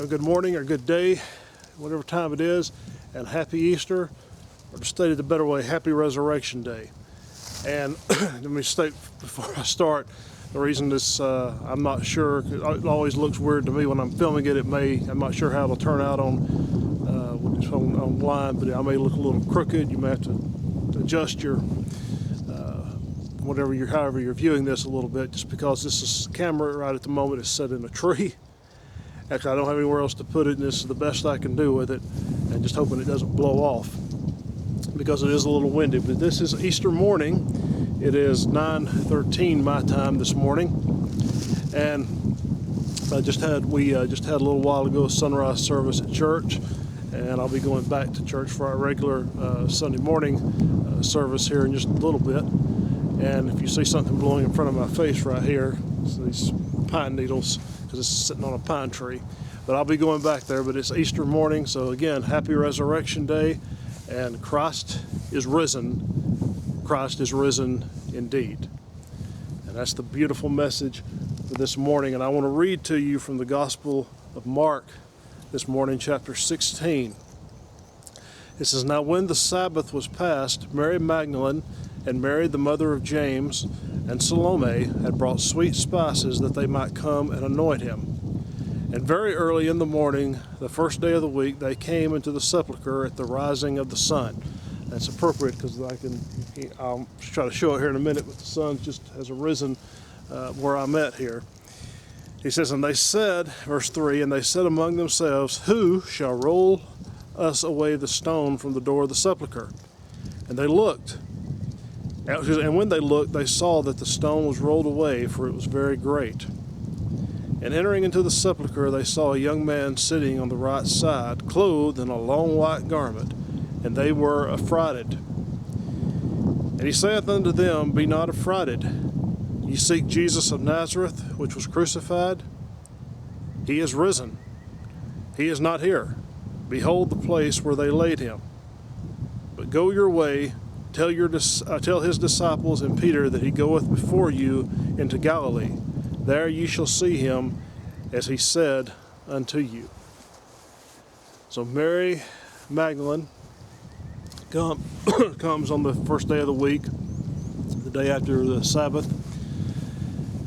Good morning or good day, whatever time it is, and happy Easter, or to state it a better way, happy Resurrection Day. And let me state before I start, the reason this, I'm not sure, it always looks weird to me when I'm filming it. I'm not sure how it'll turn out when it's online, but I may look a little crooked. You may have to adjust your, however you're viewing this a little bit, just because this camera right at the moment is set in a tree. Actually, I don't have anywhere else to put it, and this is the best I can do with it, and just hoping it doesn't blow off, because it is a little windy. But this is Easter morning. It is 9:13 my time this morning, and we just had a little while ago a sunrise service at church, and I'll be going back to church for our regular Sunday morning service here in just a little bit. And if you see something blowing in front of my face right here, it's these pine needles, because it's sitting on a pine tree. But I'll be going back there. But it's Easter morning, so again, happy Resurrection Day, and Christ is risen. Christ is risen indeed. And that's the beautiful message for this morning. And I want to read to you from the Gospel of Mark this morning, chapter 16. It says, "Now when the Sabbath was past, Mary Magdalene and Mary, the mother of James, and Salome had brought sweet spices that they might come and anoint him. And very early in the morning, the first day of the week, they came into the sepulchre at the rising of the sun." That's appropriate, because I'll try to show it here in a minute, but the sun just has arisen where I'm at here. He says, "And they said," verse 3, "and they said among themselves, 'Who shall roll us away the stone from the door of the sepulchre?' And they looked. And when they looked, they saw that the stone was rolled away, for it was very great. And entering into the sepulchre, they saw a young man sitting on the right side, clothed in a long white garment, and they were affrighted. And he saith unto them, Be not affrighted. Ye seek Jesus of Nazareth, which was crucified. He is risen. He is not here. Behold the place where they laid him. But go your way, tell his disciples and Peter that he goeth before you into Galilee. There ye shall see him, as he said unto you." So Mary Magdalene comes on the first day of the week, the day after the Sabbath,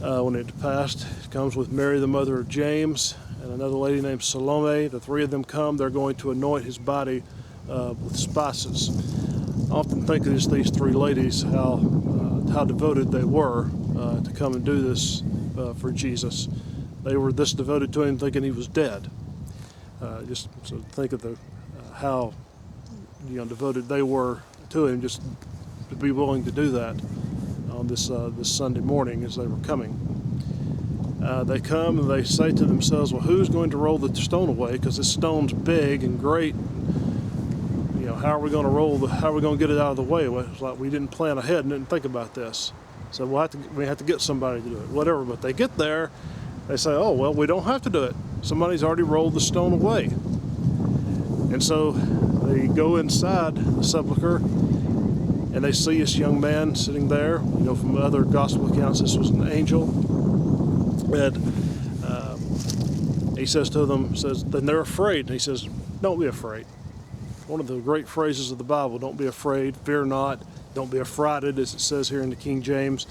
when it passed. It comes with Mary, the mother of James, and another lady named Salome. The three of them come. They're going to anoint his body with spices. I often think of these three ladies, how devoted they were to come and do this for Jesus. They were this devoted to him, thinking he was dead. Just so think of how devoted they were to him, just to be willing to do that on this Sunday morning as they were coming. They come and they say to themselves, "Well, who's going to roll the stone away? Because this stone's big and great. How are we going to get it out of the way?" Well, it's like we didn't plan ahead and didn't think about this. So we have to get somebody to do it, whatever. But they get there, they say, "Oh, well, we don't have to do it. Somebody's already rolled the stone away." And so they go inside the sepulcher, and they see this young man sitting there. From other gospel accounts, this was an angel. And he says to them, then they're afraid. And he says, "Don't be afraid." One of the great phrases of the Bible, don't be afraid, fear not, don't be affrighted, as it says here in the King James.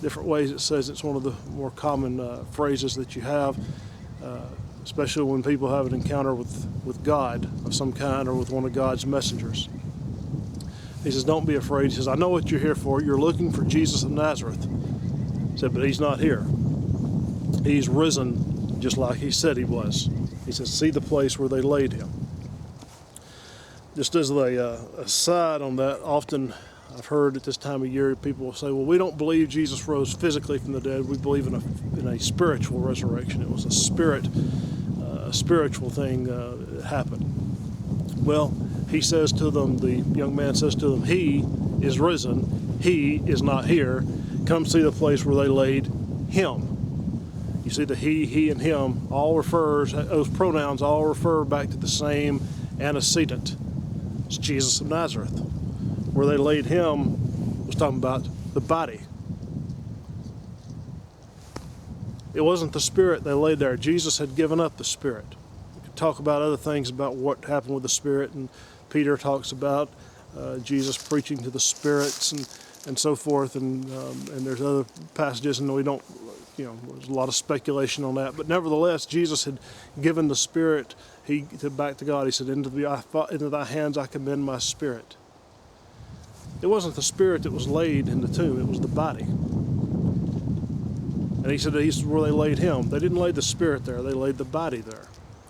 Different ways it says. It's one of the more common phrases that you have, especially when people have an encounter with God of some kind, or with one of God's messengers. He says, "Don't be afraid." He says, "I know what you're here for. You're looking for Jesus of Nazareth." He said, "But he's not here. He's risen just like he said he was." He says, "See the place where they laid him." Just as a aside on that, often I've heard at this time of year people will say, "Well, we don't believe Jesus rose physically from the dead. We believe in a spiritual resurrection. It was a spiritual thing that happened." Well, he says to them, the young man says to them, "He is risen. He is not here. Come see the place where they laid him." You see, the he, and him those pronouns all refer back to the same antecedent. It's Jesus of Nazareth. Where they laid him was talking about the body. It wasn't the Spirit they laid there. Jesus had given up the Spirit. We could talk about other things about what happened with the Spirit, and Peter talks about Jesus preaching to the spirits and so forth, and there's other passages, and we don't, there's a lot of speculation on that. But nevertheless, Jesus had given the Spirit back to God. He said, into thy hands I commend my spirit. It wasn't the spirit that was laid in the tomb, it was the body. And he said this is where they laid him. They didn't lay the spirit there, they laid the body there.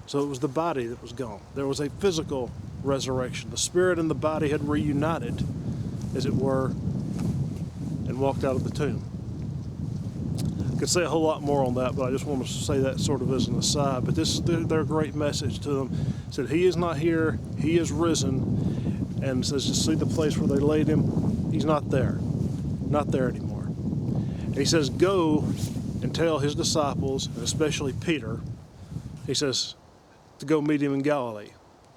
So it was the body that was gone. There was a physical resurrection. The spirit and the body had reunited, as it were, and walked out of the tomb. I could say a whole lot more on that, but I just want to say that sort of as an aside. But this is their great message to them. It said, he is not here, he is risen. And it says, just see the place where they laid him? He's not there. Not there anymore. And he says, go and tell his disciples, and especially Peter, he says, to go meet him in Galilee.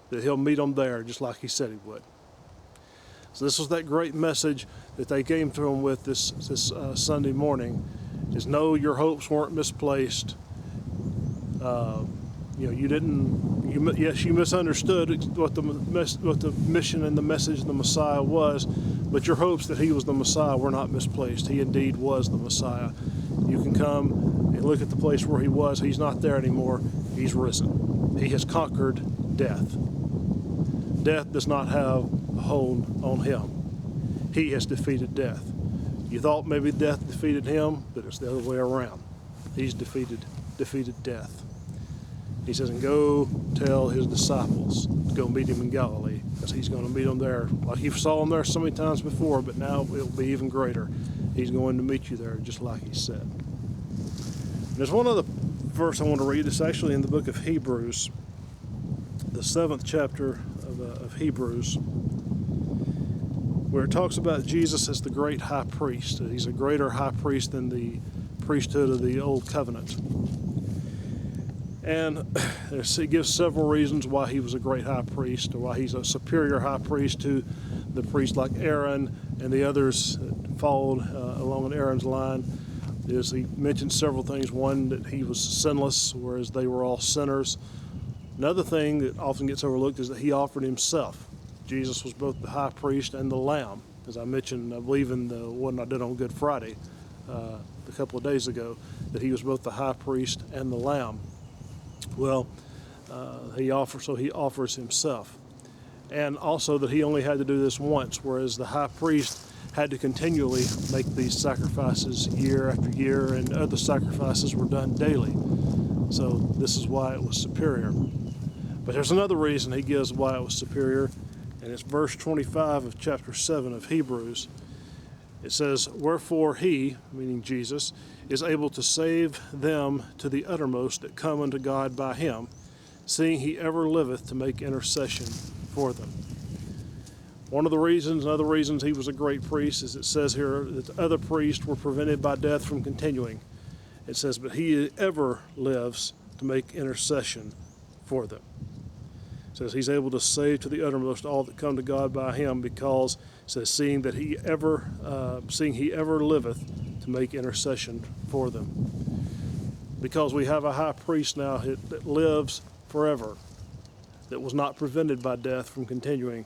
That he'll meet them there, just like he said he would. So this was that great message that they came to him with this Sunday morning, is no, your hopes weren't misplaced. You misunderstood what the mission and the message of the Messiah was, but your hopes that he was the Messiah were not misplaced. He indeed was the Messiah. You can come and look at the place where he was. He's not there anymore. He's risen. He has conquered death. Death does not have a hold on him. He has defeated death. You thought maybe death defeated him, but it's the other way around. He's defeated death. He says, and go tell his disciples to go meet him in Galilee, because he's going to meet them there. Like you saw him there so many times before, but now it'll be even greater. He's going to meet you there, just like he said. And there's one other verse I want to read. It's actually in the book of Hebrews, the 7th chapter of Hebrews, where it talks about Jesus as the great high priest. He's a greater high priest than the priesthood of the old covenant. And it gives several reasons why he was a great high priest, or why he's a superior high priest to the priests like Aaron and the others that followed along Aaron's line. He mentioned several things. One, that he was sinless, whereas they were all sinners. Another thing that often gets overlooked is that he offered himself. Jesus was both the high priest and the lamb. As I mentioned, I believe in the one I did on Good Friday a couple of days ago, that he was both the high priest and the lamb. Well, he offers himself. And also that he only had to do this once, whereas the high priest had to continually make these sacrifices year after year, and other sacrifices were done daily. So this is why it was superior. But there's another reason he gives why it was superior, and it's verse 25 of chapter 7 of Hebrews. It says, wherefore he, meaning Jesus, is able to save them to the uttermost that come unto God by him, seeing he ever liveth to make intercession for them. One of the reasons, and other reasons he was a great priest, is it says here that the other priests were prevented by death from continuing. It says, but he ever lives to make intercession for them. It says he's able to save to the uttermost all that come to God by him, because it says seeing he ever liveth to make intercession for them. Because we have a high priest now that lives forever, that was not prevented by death from continuing,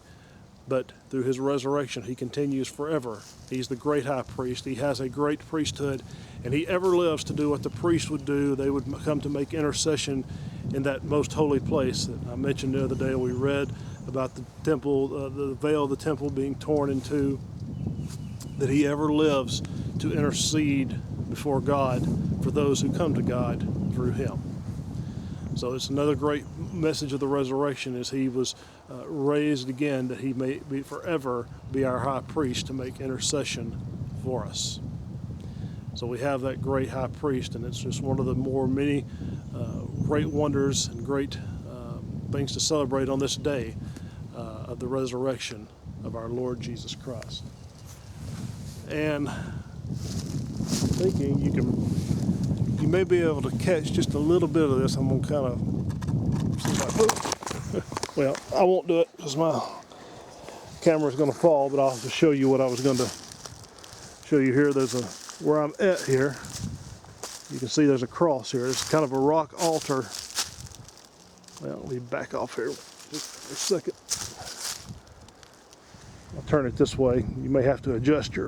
but through his resurrection he continues forever. He's the great high priest. He has a great priesthood, and he ever lives to do what the priest would do. They would come to make intercession in that most holy place that I mentioned the other day. We read about the temple, the veil of the temple being torn in two, that he ever lives to intercede before God for those who come to God through him. So it's another great message of the resurrection, is he was raised again, that he may forever be our high priest to make intercession for us. So we have that great high priest, and it's just one of the many great wonders and great things to celebrate on this day of the resurrection of our Lord Jesus Christ. And thinking you may be able to catch just a little bit of this. I'm going to kind of see if well, I won't do it because my camera is going to fall, but I'll just show you what I was going to show you here. There's where I'm at here. You can see there's a cross here. It's kind of a rock altar. Well, let me back off here just a second. I'll turn it this way. You may have to adjust your